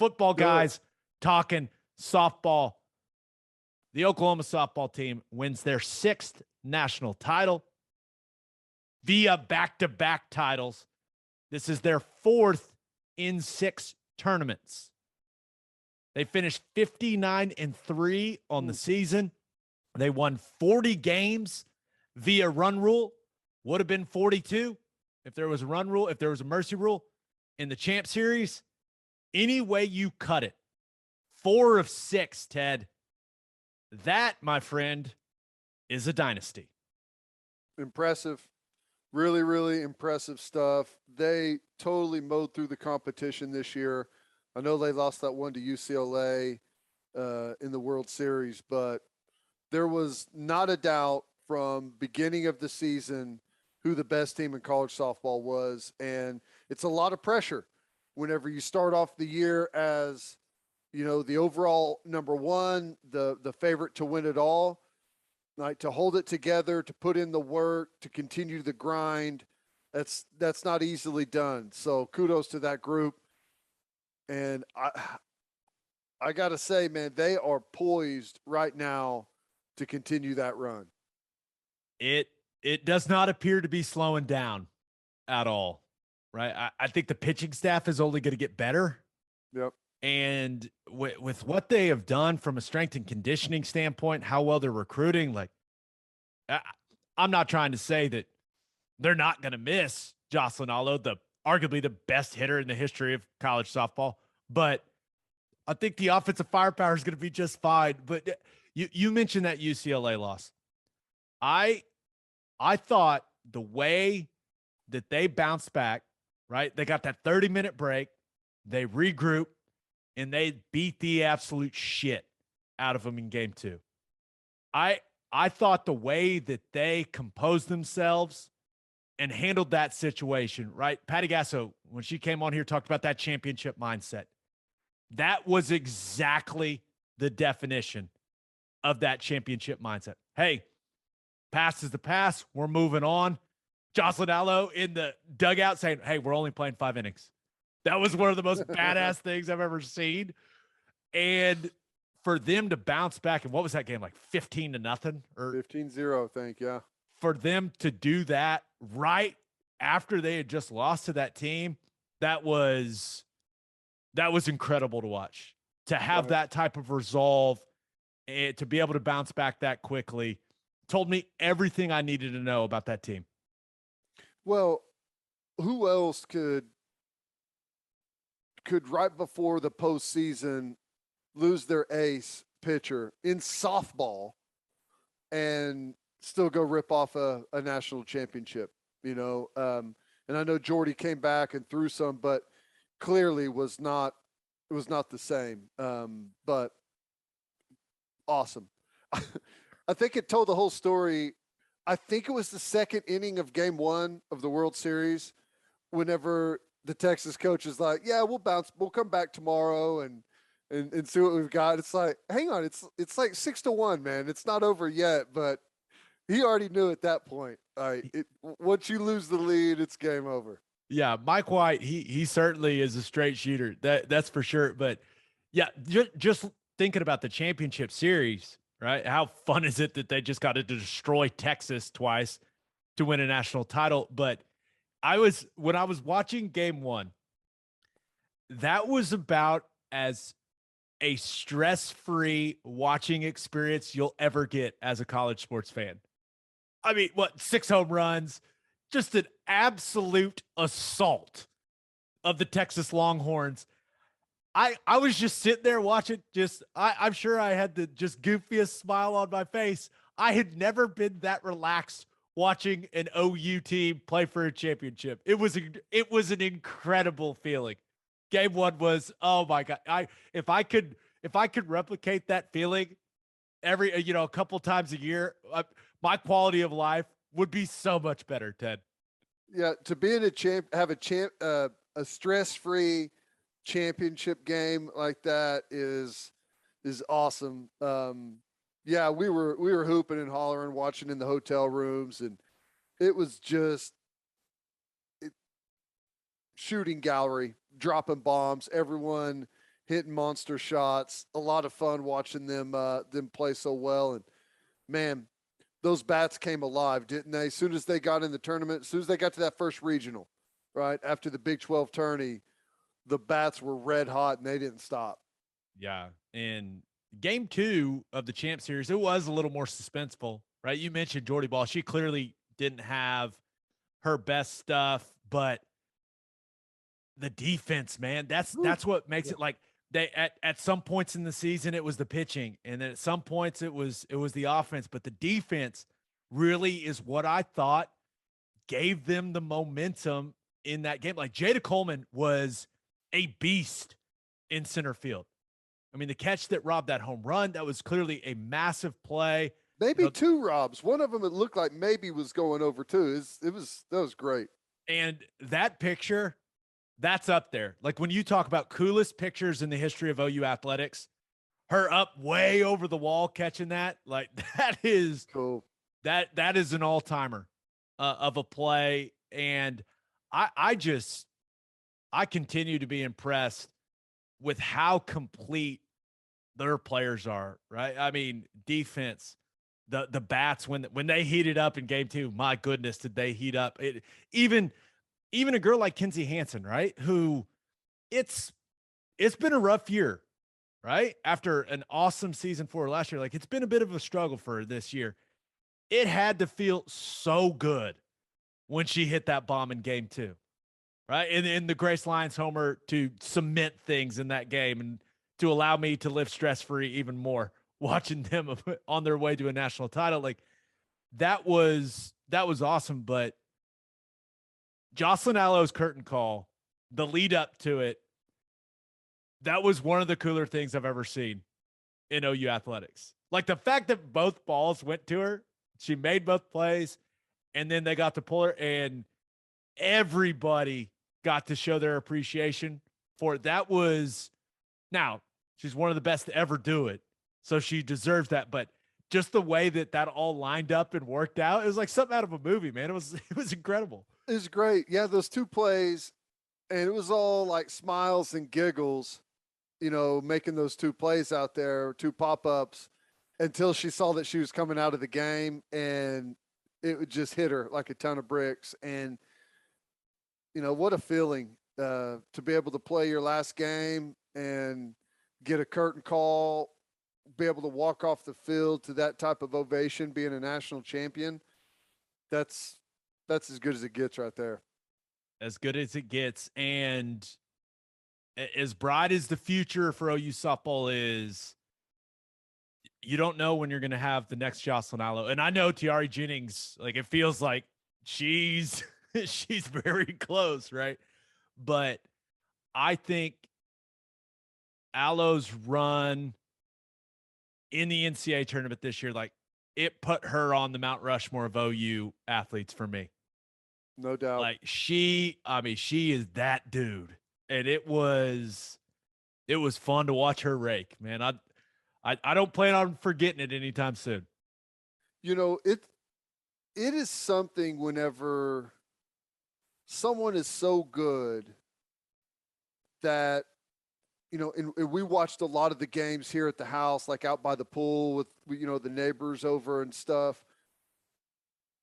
football guys talking softball. The Oklahoma softball team wins their 6th national title via back-to-back titles. This is their 4th in 6 tournaments. They finished 59-3 on the season. They won 40 games via run rule. Would have been 42 if there was a run rule, if there was a mercy rule in the champ series. Any way you cut it, 4 of 6, Ted. That, my friend, is a dynasty. Impressive. Really, really impressive stuff. They totally mowed through the competition this year. I know they lost that one to UCLA in the World Series, but there was not a doubt from beginning of the season who the best team in college softball was. And it's a lot of pressure whenever you start off the year as, you know, the overall number one, the favorite to win it all, like to hold it together, to put in the work, to continue the grind. That's not easily done. So kudos to that group. And I got to say, man, they are poised right now to continue that run. It does not appear to be slowing down at all, right? I think the pitching staff is only going to get better. Yep. And with what they have done from a strength and conditioning standpoint, how well they're recruiting, like I'm not trying to say that they're not going to miss Jocelyn Allo, arguably the best hitter in the history of college softball, but I think the offensive firepower is going to be just fine. But you mentioned that UCLA loss. I thought the way that they bounced back, right? They got that 30-minute break, they regroup, and they beat the absolute shit out of them in game 2. I thought the way that they composed themselves and handled that situation, right? Patty Gasso, when she came on here, talked about that championship mindset. That was exactly the definition of that championship mindset. Hey, pass is the pass. We're moving on. Jocelyn Allo in the dugout saying, hey, we're only playing 5 innings. That was one of the most badass things I've ever seen. And for them to bounce back, and what was that game, like 15-0? Or 15-0, I think, yeah. For them to do that right after they had just lost to that team, that was incredible to watch. To have that type of resolve and to be able to bounce back that quickly told me everything I needed to know about that team. Well, who else could right before the postseason lose their ace pitcher in softball and still go rip off a national championship, you know? And I know Jordy came back and threw some, but clearly it was not the same. But awesome. I think it told the whole story. I think it was the second inning of game 1 of the World Series, whenever the Texas coach is like, yeah, we'll come back tomorrow and see what we've got. It's like, hang on, it's like 6-1, man. It's not over yet, but he already knew at that point. All right, once you lose the lead, it's game over. Yeah, Mike White, he certainly is a straight shooter. That's for sure. But yeah, just thinking about the championship series, right? How fun is it that they just got to destroy Texas twice to win a national title? But when I was watching game 1, that was about as a stress-free watching experience you'll ever get as a college sports fan. I mean, 6 home runs, just an absolute assault of the Texas Longhorns. I was just sitting there watching, I'm sure I had the just goofiest smile on my face. I had never been that relaxed watching an OU team play for a championship. It was an incredible feeling. Game 1 was, oh my God. If I could replicate that feeling a couple times a year, my quality of life would be so much better, Ted. Yeah, to be in a stress-free championship game like that is awesome. Yeah, we were hooping and hollering, watching in the hotel rooms, and it was just shooting gallery, dropping bombs, everyone hitting monster shots. A lot of fun watching them play so well. And man, those bats came alive, didn't they? As soon as they got in the tournament, as soon as they got to that first regional, right after the Big 12 tourney, the bats were red hot and they didn't stop. Yeah, and game 2 of the Champ Series, it was a little more suspenseful, right? You mentioned Jordy Ball. She clearly didn't have her best stuff, but the defense, man, that's what makes it like they at some points in the season it was the pitching, and then at some points it was the offense, but the defense really is what I thought gave them the momentum in that game. Like Jada Coleman was a beast in center field. I mean, the catch that robbed that home run, that was clearly a massive play. Maybe two robs. One of them, it looked like maybe was going over too. That was great. And that picture, that's up there. Like when you talk about coolest pictures in the history of OU athletics, her up way over the wall catching that, like that is cool. That is an all-timer of a play. And I continue to be impressed with how complete their players are, right? I mean, defense, the bats, when they heated up in game 2, my goodness, did they heat up. Even a girl like Kinsey Hansen, right? Who it's been a rough year, right? After an awesome season for her last year. Like it's been a bit of a struggle for her this year. It had to feel so good when she hit that bomb in game 2, right? In the Grace Lyons homer to cement things in that game and to allow me to live stress-free even more watching them on their way to a national title. Like that was awesome. But Jocelyn Allo's curtain call, the lead up to it, that was one of the cooler things I've ever seen in OU athletics. Like the fact that both balls went to her, she made both plays, and then they got to pull her, and everybody got to show their appreciation for it. That was, now she's one of the best to ever do it, so she deserves that. But just the way that all lined up and worked out, it was like something out of a movie, man. It was incredible. It was great. Yeah, those two plays, and it was all like smiles and giggles, making those two plays out there, two pop-ups, until she saw that she was coming out of the game, and it would just hit her like a ton of bricks. And, what a feeling to be able to play your last game and get a curtain call, be able to walk off the field to that type of ovation, being a national champion. That's as good as it gets right there. As good as it gets. And as bright as the future for OU softball is, you don't know when you're going to have the next Jocelyn Allo. And I know Tiari Jennings, like it feels like she's very close, right? But I think Allo's run in the NCAA tournament this year, like it put her on the Mount Rushmore of OU athletes for me. No doubt. Like she is that dude. And it was fun to watch her rake, man. I don't plan on forgetting it anytime soon. It is something whenever someone is so good that, and we watched a lot of the games here at the house, like out by the pool with, the neighbors over and stuff.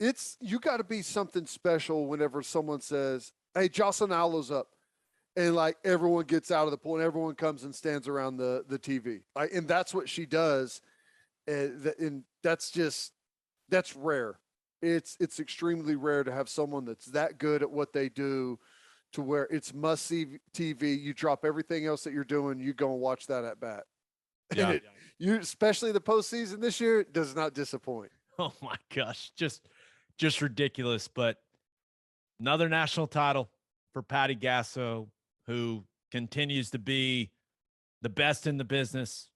You got to be something special whenever someone says, "Hey, Jocelyn Allo's up." And like everyone gets out of the pool and everyone comes and stands around the TV. And that's what she does. And that's rare. It's extremely rare to have someone that's that good at what they do to where it's must-see TV. You drop everything else that you're doing, you go and watch that at bat. Yeah. You, especially the postseason this year, does not disappoint. Oh my gosh. Just ridiculous. But another national title for Patty Gasso, who continues to be the best in the business.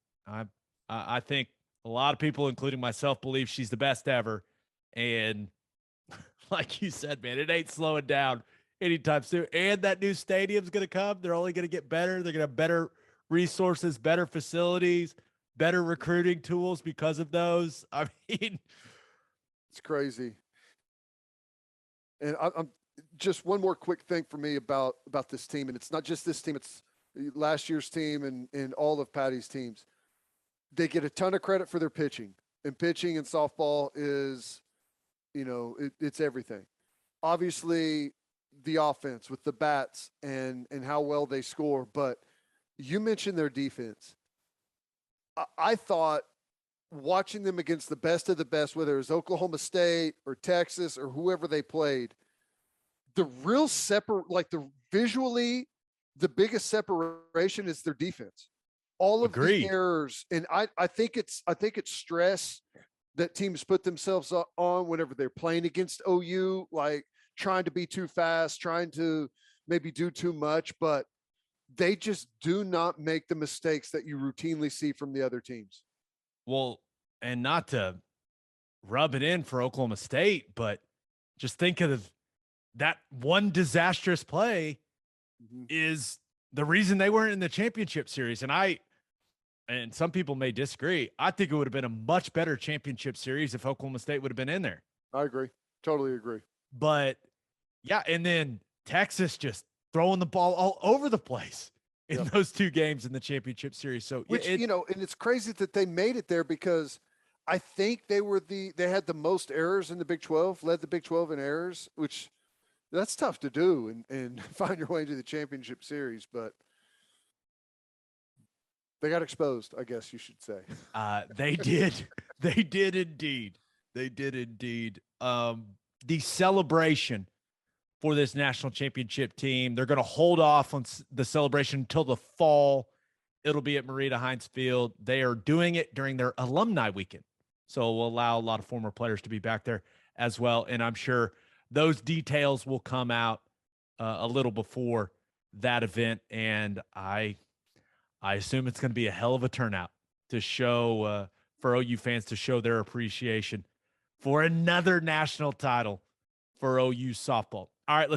I think a lot of people, including myself, believe she's the best ever. And like you said, man, it ain't slowing down anytime soon. And that new stadium's going to come. They're only going to get better. They're going to have better resources, better facilities, better recruiting tools because of those. I mean, it's crazy. And I'm just one more quick thing for me about this team. And it's not just this team. It's last year's team and all of Patty's teams. They get a ton of credit for their pitching, and pitching in softball is, it's everything. Obviously, the offense with the bats and how well they score, but you mentioned their defense. I thought watching them against the best of the best, whether it was Oklahoma State or Texas or whoever they played, the real visually, the biggest separation is their defense. All of Agreed. the errors, and I think it's stress that teams put themselves on whenever they're playing against OU, like trying to be too fast, trying to maybe do too much, but they just do not make the mistakes that you routinely see from the other teams. Well, and not to rub it in for Oklahoma State, but just think of that one disastrous play is the reason they weren't in the championship series. And some people may disagree. I think it would have been a much better championship series if Oklahoma State would have been in there. I agree. Totally agree. But yeah, and then Texas just throwing the ball all over the place in those two games in the championship series. So, and it's crazy that they made it there, because I think they had the most errors in the Big 12, led the Big 12 in errors, which that's tough to do and find your way into the championship series, but they got exposed, I guess you should say. They did. They did indeed. They did indeed. The celebration for this national championship team, they're going to hold off on the celebration until the fall. It'll be at Marita Hines Field. They are doing it during their alumni weekend, so we'll allow a lot of former players to be back there as well. And I'm sure those details will come out a little before that event. And I assume it's going to be a hell of a turnout to show for OU fans to show their appreciation for another national title for OU softball. All right, let's